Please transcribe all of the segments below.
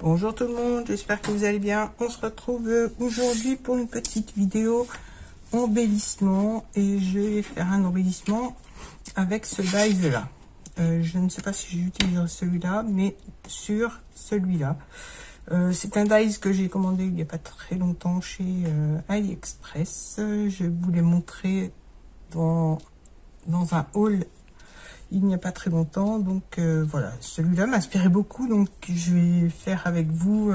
Bonjour tout le monde, j'espère que vous allez bien. On se retrouve aujourd'hui pour une petite vidéo embellissement et je vais faire un embellissement avec ce dies là. Je ne sais pas si j'utilise celui-là, mais sur celui-là. C'est un dies que j'ai commandé il n'y a pas très longtemps chez AliExpress. Je vous l'ai montré dans un haul il n'y a pas très longtemps, donc voilà, celui-là m'inspirait beaucoup, donc je vais faire avec vous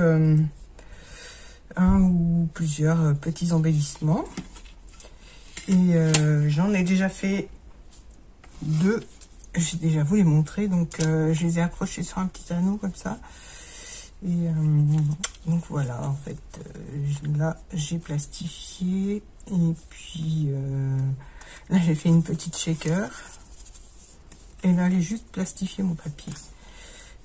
un ou plusieurs petits embellissements. Et j'en ai déjà fait deux, j'ai déjà vous les montrer, donc je les ai accrochés sur un petit anneau comme ça. Et donc voilà, en fait, là j'ai plastifié, et puis là j'ai fait une petite shaker. Et là, j'ai juste plastifié mon papier.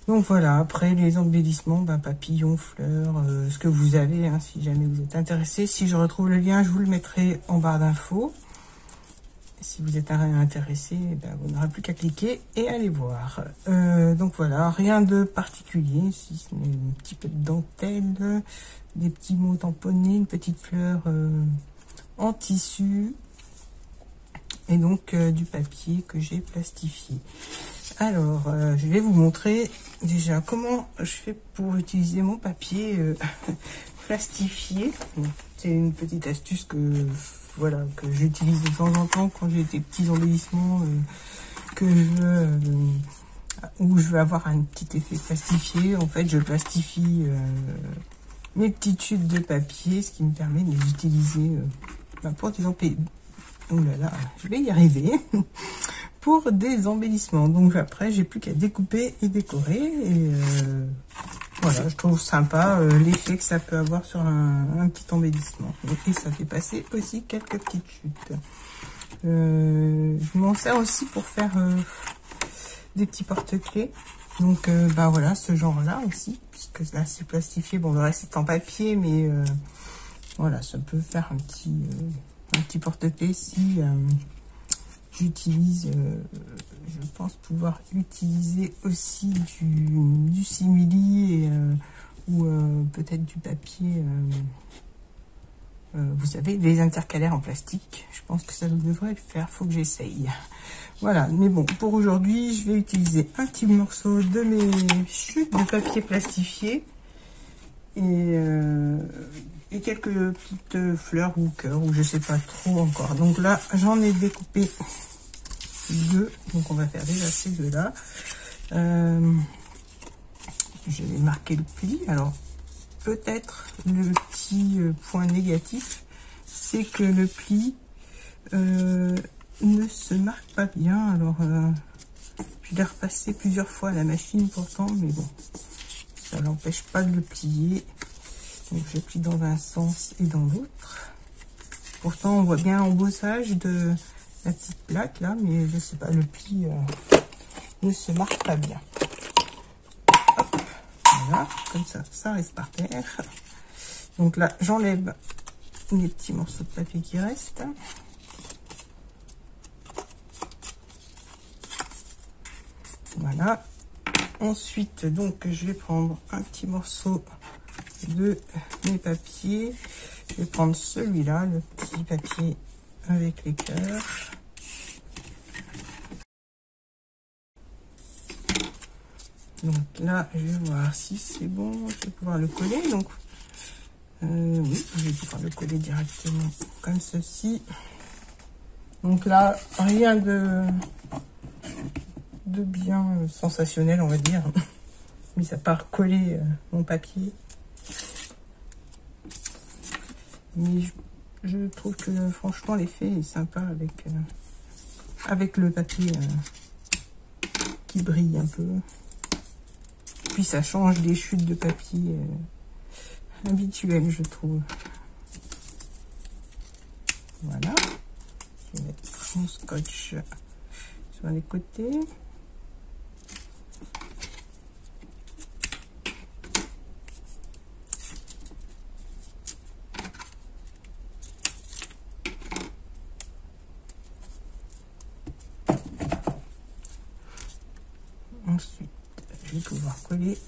Donc voilà, après les embellissements, papillons, fleurs, ce que vous avez, hein, si jamais vous êtes intéressé. Si je retrouve le lien, je vous le mettrai en barre d'infos. Si vous êtes intéressé, vous n'aurez plus qu'à cliquer et aller voir. Donc voilà, rien de particulier, si ce n'est un petit peu de dentelle, des petits mots tamponnés, une petite fleur en tissu. Et donc du papier que j'ai plastifié. Alors, je vais vous montrer déjà comment je fais pour utiliser mon papier plastifié. C'est une petite astuce que voilà que j'utilise de temps en temps quand j'ai des petits embellissements où je veux avoir un petit effet plastifié. En fait, je plastifie mes petites chutes de papier, ce qui me permet de les utiliser pour des embellissements. Oh là là, je vais y arriver. Pour des embellissements. Donc après, j'ai plus qu'à découper et décorer. Et voilà, je trouve sympa l'effet que ça peut avoir sur un petit embellissement. Et ça fait passer aussi quelques petites chutes. Je m'en sers aussi pour faire des petits porte-clés. Donc voilà, ce genre-là aussi. Puisque là, c'est plastifié. Bon, le reste est en papier, mais voilà, ça peut faire un petit porte-clés si j'utilise, je pense pouvoir utiliser aussi du simili et, ou peut-être du papier, vous savez, les intercalaires en plastique. Je pense que ça devrait le faire, faut que j'essaye. Voilà, mais bon, pour aujourd'hui, je vais utiliser un petit morceau de mes chutes de papier plastifié et quelques petites fleurs ou cœurs, ou je sais pas trop encore. Donc là, j'en ai découpé deux, donc on va faire déjà ces deux là. Je vais marquer le pli. Alors peut-être le petit point négatif, c'est que le pli ne se marque pas bien. Alors je l'ai repassé plusieurs fois à la machine pourtant, mais bon, ça n'empêche pas de le plier. Donc je plie dans un sens et dans l'autre. Pourtant on voit bien l'embossage de la petite plaque là, mais je sais pas, le pli ne se marque pas bien. Hop, voilà, comme ça, ça reste par terre. Donc là, j'enlève les petits morceaux de papier qui restent. Voilà. Ensuite, donc, je vais prendre un petit morceau de mes papiers. Je vais prendre celui-là, le petit papier avec les cœurs. Donc là, je vais voir si c'est bon. Je vais pouvoir le coller. Donc, oui, je vais pouvoir le coller directement comme ceci. Donc là, rien de bien sensationnel, on va dire. Mis à part coller mon papier. Mais je trouve que franchement l'effet est sympa avec le papier qui brille un peu. Puis ça change des chutes de papier habituelles, je trouve. Voilà. Je vais mettre mon scotch sur les côtés. Ensuite, je vais pouvoir coller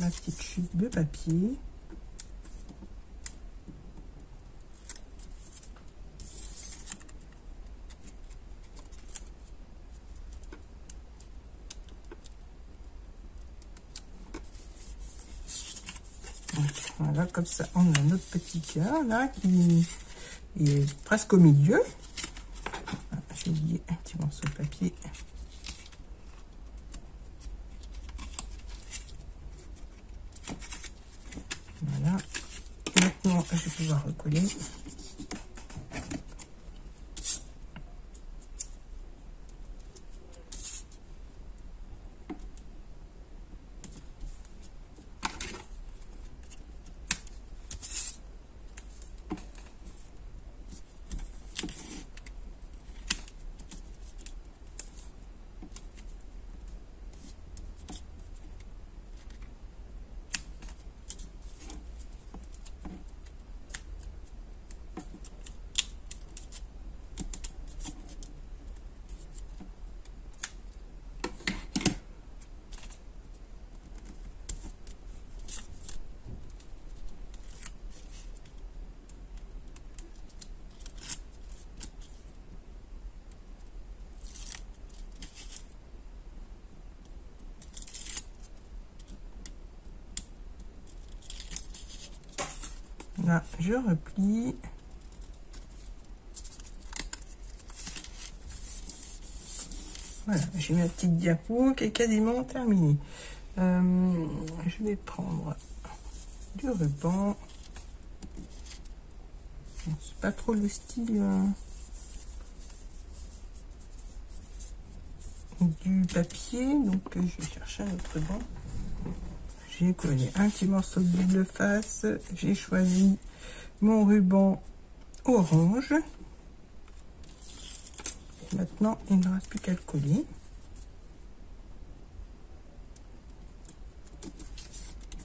ma petite chute de papier. Voilà, comme ça, on a notre petit cœur là qui est presque au milieu. J'ai oublié un petit morceau de papier. Voilà. Maintenant, je vais pouvoir recoller. Là, je replie. Voilà, j'ai ma petite diapo qui est quasiment terminée. Je vais prendre du ruban. C'est pas trop le style du papier, donc je vais chercher un autre ruban. J'ai collé un petit morceau de double face. J'ai choisi mon ruban orange. Et maintenant, il ne reste plus qu'à le coller.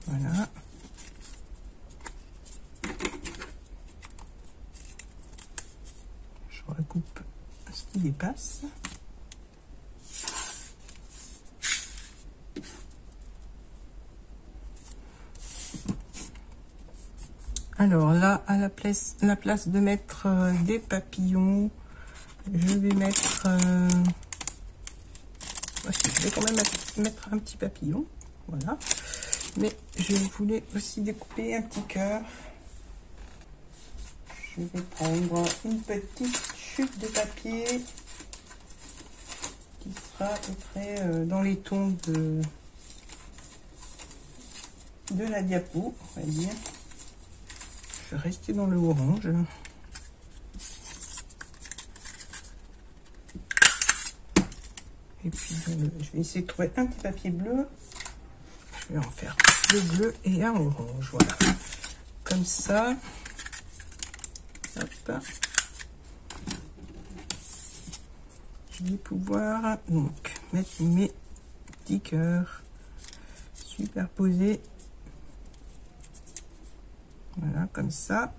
Voilà. Je recoupe ce qui dépasse. Alors là, à la place de mettre des papillons, je vais mettre... je vais quand même mettre un petit papillon. Voilà. Mais je voulais aussi découper un petit cœur. Je vais prendre une petite chute de papier qui sera à peu près dans les tons de la diapo, on va dire. Je vais rester dans le orange. Et puis je vais essayer de trouver un petit papier bleu. Je vais en faire deux bleus et un orange. Voilà. Comme ça. Hop. Je vais pouvoir donc mettre mes petits cœurs superposés. Voilà, comme ça.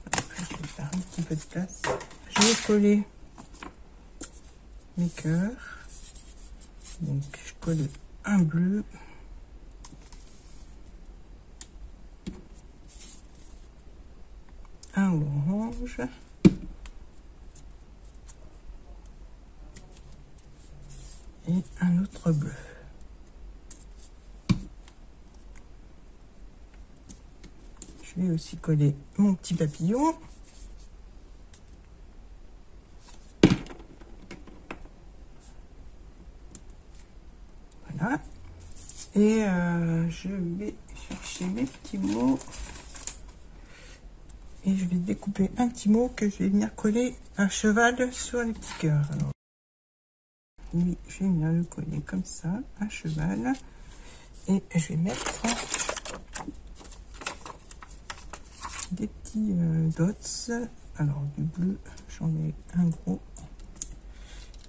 Après, je vais faire un petit peu de place. Je vais coller mes cœurs. Donc, je colle un bleu. Un orange. Et un autre bleu. Je vais aussi coller mon petit papillon. Voilà. Et je vais chercher mes petits mots. Et je vais découper un petit mot que je vais venir coller à cheval sur les petits cœurs. Alors, lui, je vais venir le coller comme ça, à cheval. Et je vais mettre des petits dots. Alors du bleu, j'en ai un gros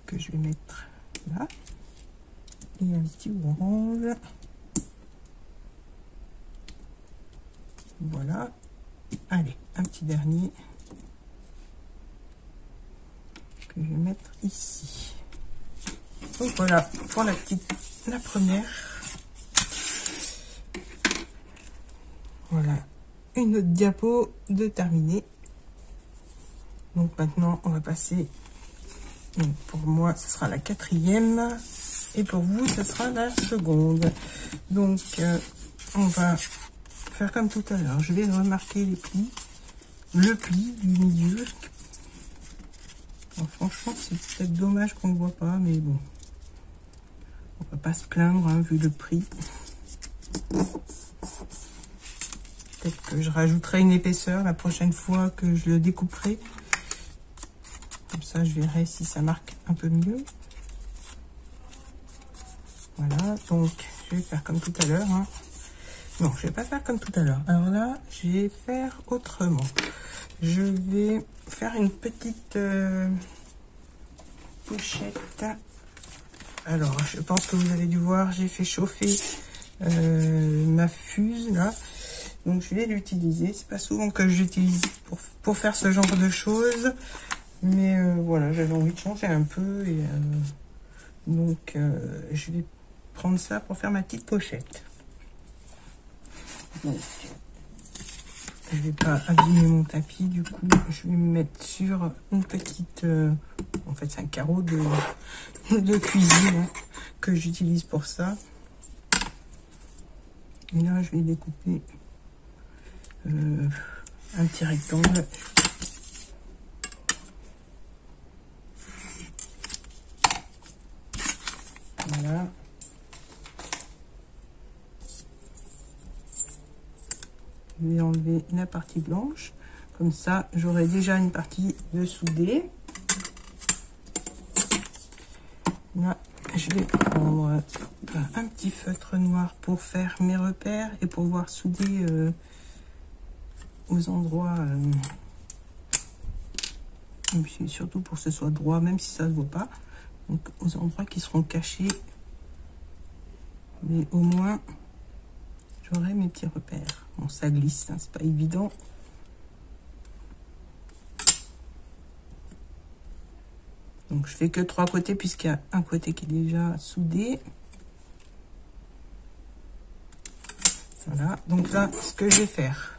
que je vais mettre là. Et un petit orange. Voilà. Allez, un petit dernier que je vais mettre ici. Donc voilà pour la première. Voilà, une autre diapo de terminer. Donc maintenant, on va passer. Donc pour moi, ce sera la 4e. Et pour vous, ce sera la seconde. Donc, on va faire comme tout à l'heure. Je vais remarquer les plis. Le pli du milieu. Alors, franchement, c'est peut-être dommage qu'on ne le voit pas, mais bon. On va pas se plaindre, hein, vu le prix. Peut-être que je rajouterai une épaisseur la prochaine fois que je le découperai. Comme ça, je verrai si ça marque un peu mieux. Voilà, donc je vais faire comme tout à l'heure. Hein. Non, je vais pas faire comme tout à l'heure. Alors là, je vais faire autrement. Je vais faire une petite pochette. Alors, je pense que vous avez dû voir, j'ai fait chauffer ma fuse là. Donc, je vais l'utiliser. C'est pas souvent que j'utilise pour faire ce genre de choses. Mais voilà, j'avais envie de changer un peu. Et, donc, je vais prendre ça pour faire ma petite pochette. Donc, je vais pas abîmer mon tapis, du coup, je vais me mettre sur une petite... en fait, c'est un carreau de cuisine hein, que j'utilise pour ça. Et là, je vais découper un petit rectangle. Voilà. Je vais enlever la partie blanche. Comme ça, j'aurai déjà une partie de soudé. Là, je vais prendre un petit feutre noir pour faire mes repères et pouvoir souder aux endroits. Surtout pour que ce soit droit, même si ça ne se voit pas. Donc, aux endroits qui seront cachés. Mais au moins, j'aurai mes petits repères. Bon, ça glisse, hein, c'est pas évident. Donc, je fais que 3 côtés puisqu'il y a un côté qui est déjà soudé. Voilà. Donc là, ce que je vais faire,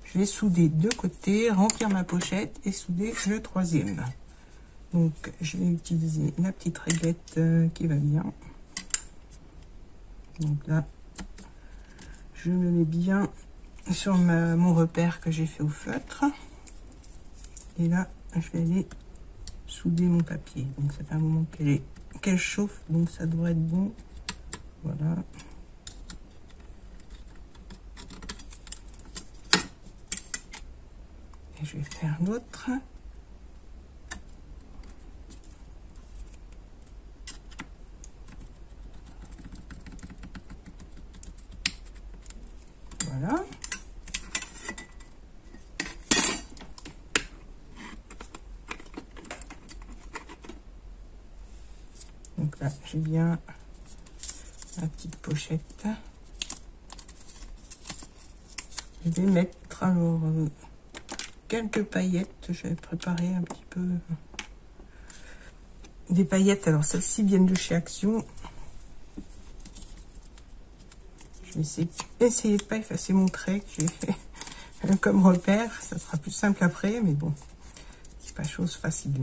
je vais souder 2 côtés, remplir ma pochette et souder le 3e. Donc, je vais utiliser la petite réglette qui va bien. Donc là, je me mets bien sur mon repère que j'ai fait au feutre. Et là, je vais aller souder mon papier. Donc ça fait un moment qu'elle chauffe, donc ça devrait être bon. Voilà. Et je vais faire l'autre. Voilà. Donc là, j'ai bien la petite pochette. Je vais mettre alors quelques paillettes. Je vais préparer un petit peu des paillettes. Alors celles-ci viennent de chez Action. Je vais essayer de pas effacer mon trait que j'ai fait comme repère. Ça sera plus simple après, mais bon, c'est pas chose facile.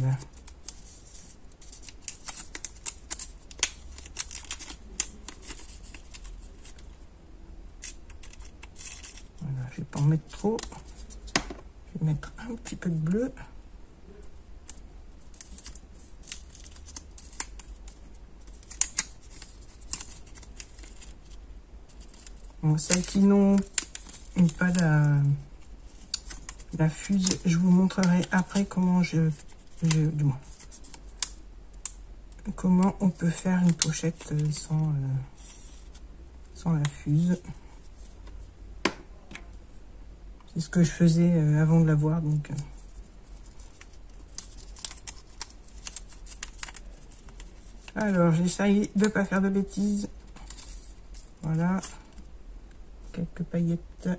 Voilà, je vais pas en mettre trop. Je vais mettre un petit peu de bleu. Bon, celles qui n'ont pas la fuse, je vous montrerai après comment comment on peut faire une pochette sans la fuse. C'est ce que je faisais avant de l'avoir, donc. Alors, j'essaye de ne pas faire de bêtises. Voilà. Quelques paillettes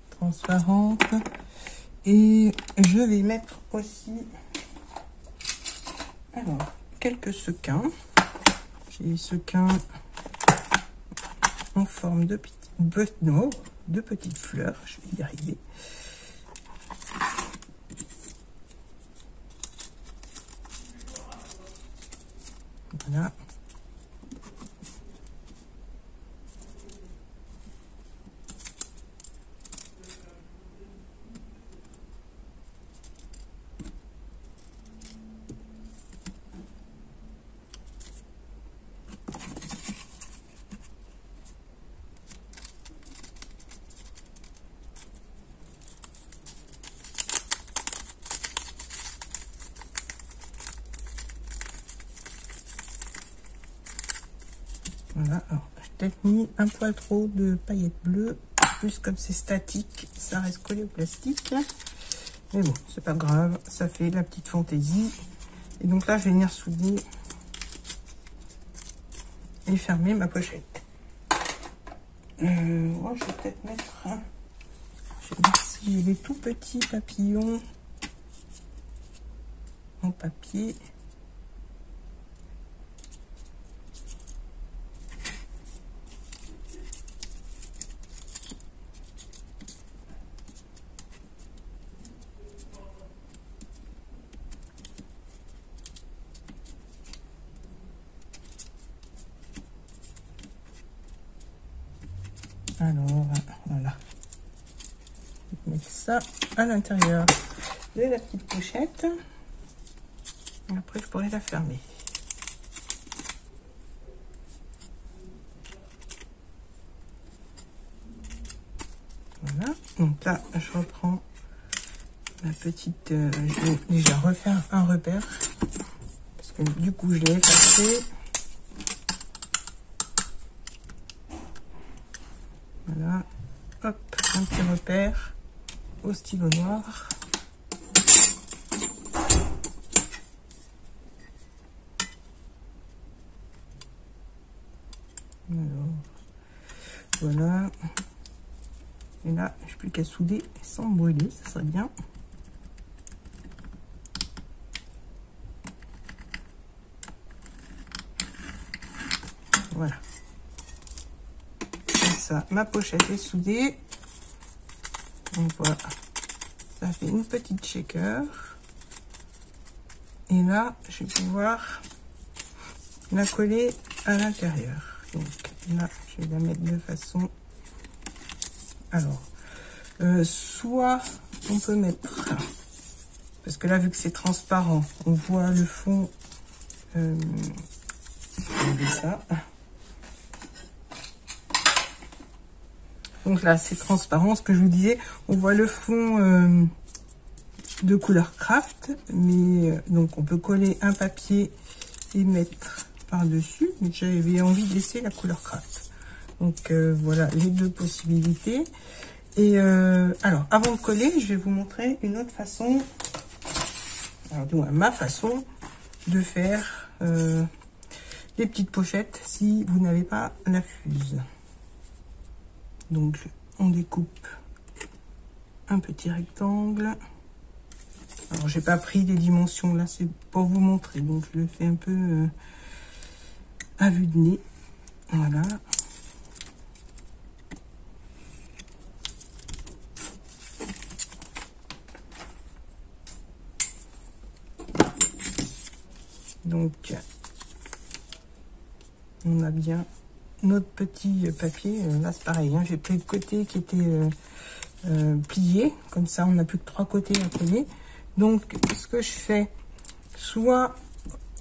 transparentes. Et je vais mettre aussi, alors, quelques sequins. J'ai des sequins en forme de petits bœufs. Non, deux petites fleurs. Je vais y arriver. Voilà. Voilà, alors j'ai peut-être mis un poil trop de paillettes bleues. Plus comme c'est statique, ça reste collé au plastique. Mais bon, c'est pas grave, ça fait la petite fantaisie. Et donc là, je vais venir souder et fermer ma pochette. Moi, je vais peut-être mettre... Je vais voir si j'ai des tout petits papillons en papier. Alors, voilà. Je vais mettre ça à l'intérieur de la petite pochette. Et après, je pourrai la fermer. Voilà. Donc là, je reprends ma petite... je vais déjà refaire un repère. Parce que du coup, je l'ai effacé. Voilà. Hop, un petit repère au stylo noir. Alors, voilà. Et là, je n'ai plus qu'à souder sans brûler, ça serait bien. Voilà. Comme ça, ma pochette est soudée. Donc voilà. Ça fait une petite shaker. Et là, je vais pouvoir la coller à l'intérieur. Donc là, je vais la mettre de façon... Alors, soit on peut mettre... Parce que là, vu que c'est transparent, on voit le fond... je vais enlever ça. Donc là, c'est transparent. Ce que je vous disais, on voit le fond de couleur craft. Mais donc, on peut coller un papier et mettre par-dessus. Mais j'avais envie de laisser la couleur craft. Donc, voilà les deux possibilités. Et alors, avant de coller, je vais vous montrer une autre façon. Alors, du moins, ma façon de faire les petites pochettes si vous n'avez pas la fuse. Donc, on découpe un petit rectangle. Alors, j'ai pas pris des dimensions là, c'est pour vous montrer. Donc, je le fais un peu à vue de nez. Voilà. Donc, on a bien notre petit papier. Là, c'est pareil, hein, j'ai pris le côté qui était plié. Comme ça, on n'a plus que 3 côtés à coller. Donc, ce que je fais, soit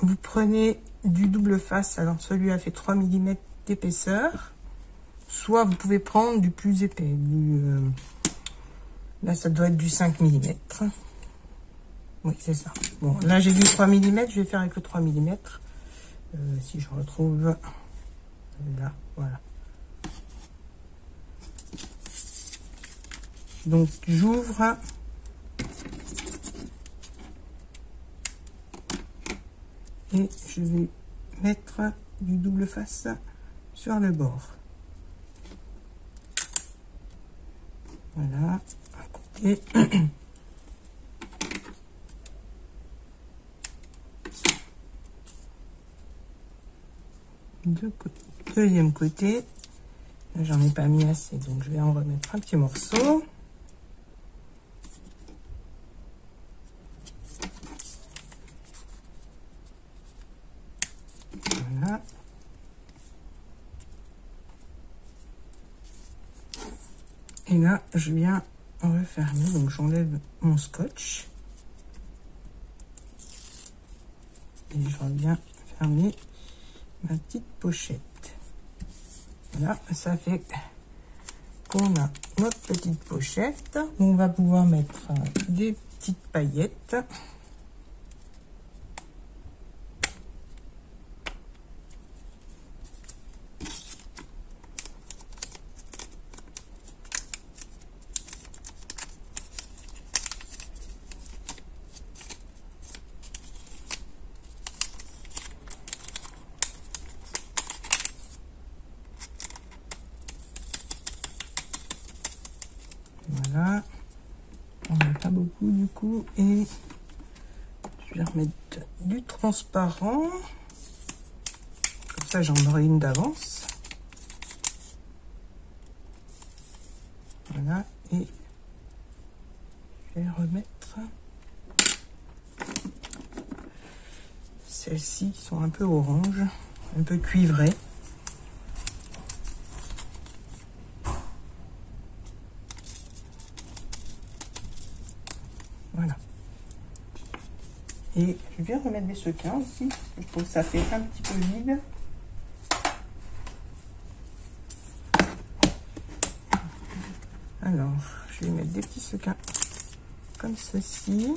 vous prenez du double face. Alors, celui-là fait 3 mm d'épaisseur. Soit vous pouvez prendre du plus épais. Là, ça doit être du 5 mm. Oui, c'est ça. Bon, là, j'ai du 3 mm. Je vais faire avec le 3 mm. Si je retrouve... Là, voilà. Donc, j'ouvre. Et je vais mettre du double face sur le bord. Voilà, à côté. Deuxième côté. J'en ai pas mis assez, donc je vais en remettre un petit morceau. Voilà. Et là, je viens refermer, donc j'enlève mon scotch. Et je reviens fermer ma petite pochette. Voilà, ça fait qu'on a notre petite pochette. On va pouvoir mettre des petites paillettes. Voilà, on n'a pas beaucoup du coup, et je vais remettre du transparent, comme ça j'en aurai une d'avance. Voilà, et je vais remettre celles-ci qui sont un peu orange, un peu cuivrées. Voilà. Et je vais remettre des sequins aussi, parce que je trouve que ça fait un petit peu vide. Alors, je vais mettre des petits sequins comme ceci.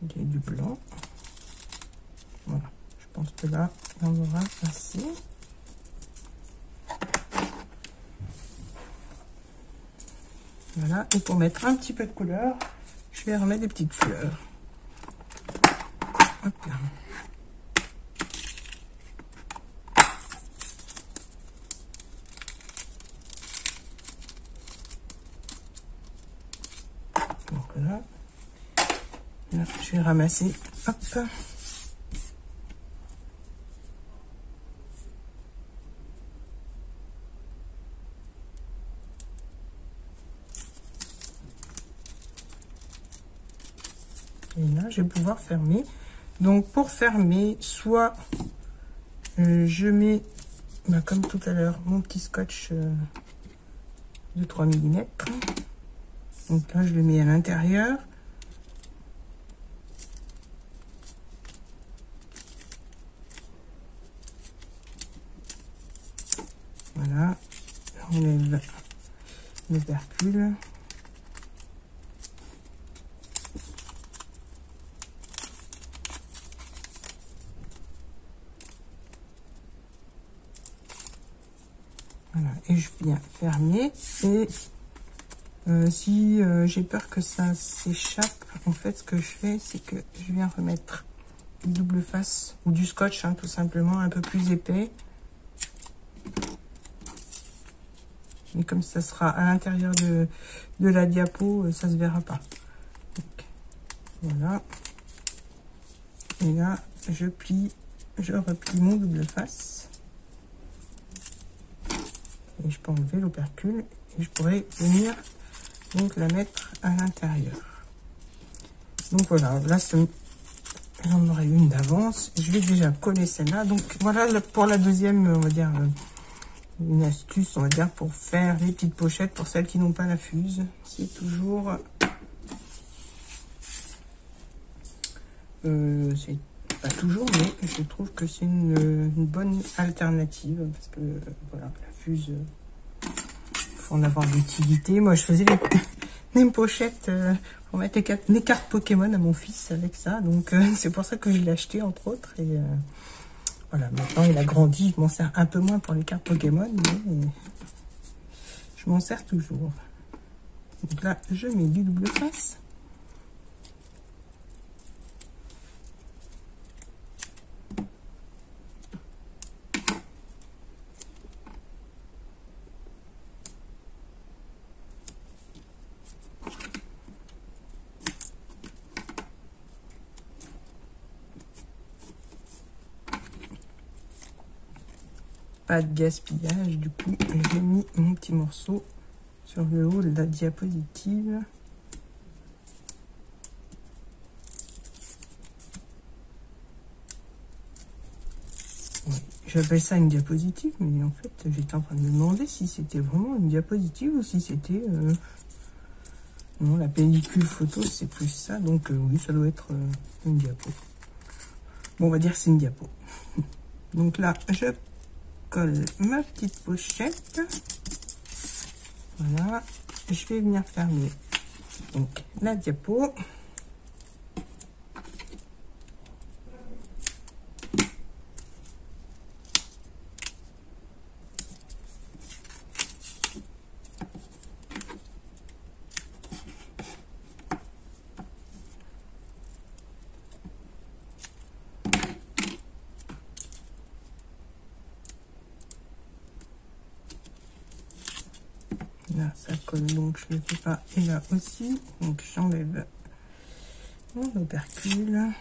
Il y a du blanc. Voilà, je pense que là, il y en aura assez. Voilà, et pour mettre un petit peu de couleur, je vais remettre des petites fleurs. Hop là. Donc là, je vais ramasser. Hop. Et là, je vais pouvoir fermer. Donc, pour fermer, soit je mets, comme tout à l'heure, mon petit scotch de 3 mm. Donc là, je le mets à l'intérieur. Voilà. On enlève l'opercule. Voilà, et je viens fermer. Et si j'ai peur que ça s'échappe, en fait, ce que je fais, c'est que je viens remettre du double face ou du scotch, hein, tout simplement, un peu plus épais. Et comme ça sera à l'intérieur de la diapo, ça se verra pas. Donc, voilà. Et là, je replie mon double face. Et je peux enlever l'opercule et je pourrais venir donc la mettre à l'intérieur. Donc voilà, là j'en aurai une d'avance. Je vais déjà coller celle-là. Donc voilà pour la deuxième, on va dire, une astuce, on va dire, pour faire les petites pochettes pour celles qui n'ont pas la fuse. C'est toujours... c'est pas toujours, mais je trouve que c'est une bonne alternative. Parce que, voilà, la fuse... faut en avoir d'utilité. Moi, je faisais les pochettes pour mettre les cartes Pokémon à mon fils avec ça. Donc, c'est pour ça que je l'ai acheté, entre autres. Et voilà, maintenant, il a grandi. Je m'en sers un peu moins pour les cartes Pokémon, mais je m'en sers toujours. Donc là, je mets du double face. pas de gaspillage. Du coup, j'ai mis mon petit morceau sur le haut de la diapositive. Oui, j'appelle ça une diapositive, mais en fait, j'étais en train de me demander si c'était vraiment une diapositive ou si c'était... Non, la pellicule photo, c'est plus ça, donc oui, ça doit être une diapo. Bon, on va dire que c'est une diapo. Donc là, je colle ma petite pochette. Voilà, je vais venir fermer donc la diapo. Là, ça colle, donc je ne le fais pas. Et là aussi, donc j'enlève mon opercule.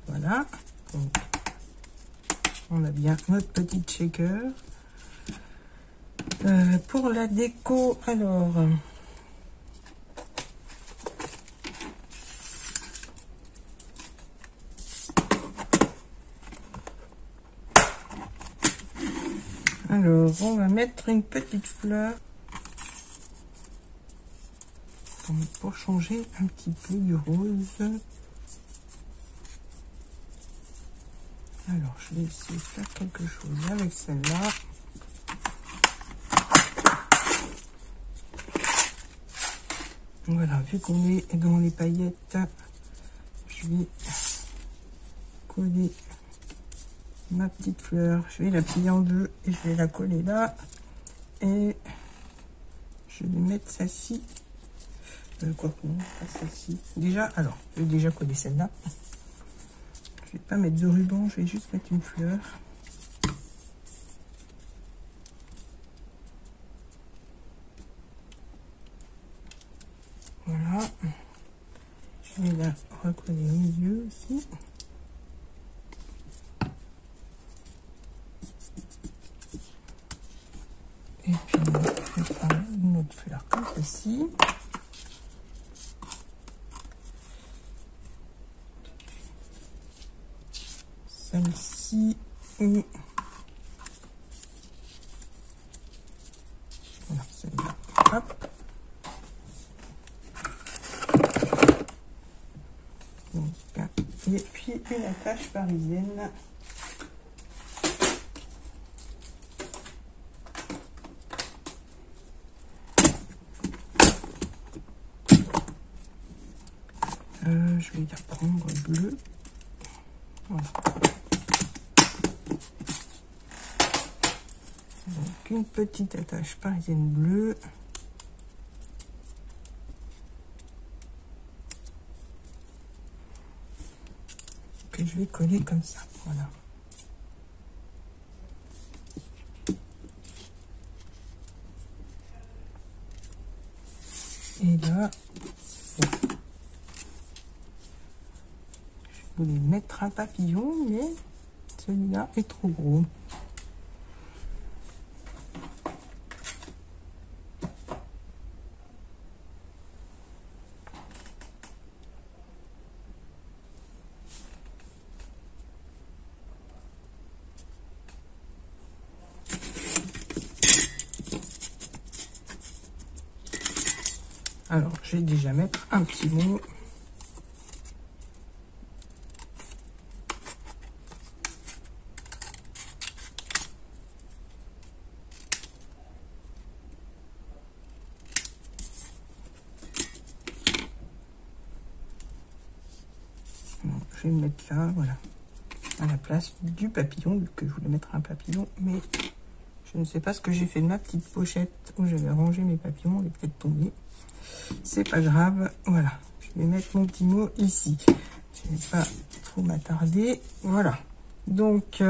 Voilà. Donc, on a bien notre petite shaker. Pour la déco, alors... Alors, on va mettre une petite fleur pour changer un petit peu du rose. Alors, je vais essayer de faire quelque chose avec celle-là. Voilà, vu qu'on est dans les paillettes, je vais coller ma petite fleur. Je vais la plier en deux et je vais la coller là. Et je vais mettre celle-ci. Quoi que non, pas celle-ci. Déjà, alors, je vais déjà coller celle-là. Je vais pas mettre de ruban, je vais juste mettre une fleur. Voilà. Je vais la recoller au milieu aussi. Et puis, je vais prendre une autre fleur comme celle-ci. Celle-ci ou... Voilà, celle-là. Hop. Donc, et puis une attache parisienne. Je vais la prendre bleu. Voilà. Donc une petite attache parisienne bleue. Que je vais coller comme ça. Voilà. Et là, bon. Je voulais mettre un papillon, mais celui-là est trop gros. Alors, je vais déjà mettre un petit mot. Donc, je vais le mettre là, voilà, à la place du papillon, vu que je voulais mettre un papillon, mais je ne sais pas ce que j'ai fait de ma petite pochette où j'avais rangé mes papillons, il est peut-être tombé. C'est pas grave, voilà. Je vais mettre mon petit mot ici. Je ne vais pas trop m'attarder. Voilà. Donc,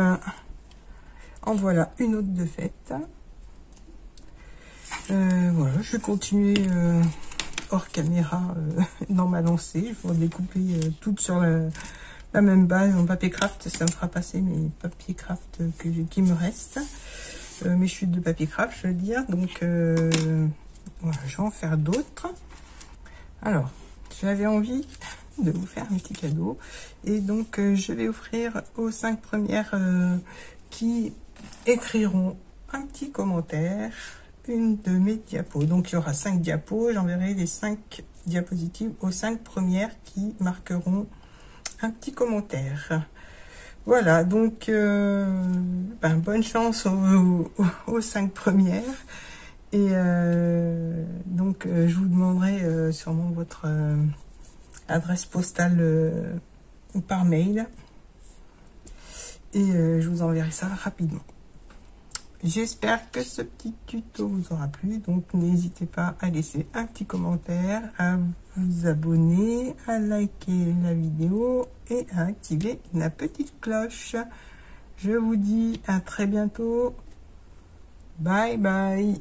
en voilà une autre de faite. Voilà, je vais continuer hors caméra dans ma lancée. Je vais découper toutes sur la même base en papier craft. Ça me fera passer mes papiers craft qui me restent. Mes chutes de papier craft, je veux dire. Donc, voilà, je vais en faire d'autres. Alors, j'avais envie de vous faire un petit cadeau. Et donc, je vais offrir aux 5 premières qui écriront un petit commentaire, une de mes diapos. Donc, il y aura 5 diapos. J'enverrai les 5 diapositives aux 5 premières qui marqueront un petit commentaire. Voilà, donc, bonne chance aux 5 premières. Et donc, je vous demanderai sûrement votre adresse postale par mail. Et je vous enverrai ça rapidement. J'espère que ce petit tuto vous aura plu. Donc, n'hésitez pas à laisser un petit commentaire, à vous abonner, à liker la vidéo et à activer la petite cloche. Je vous dis à très bientôt. Bye bye.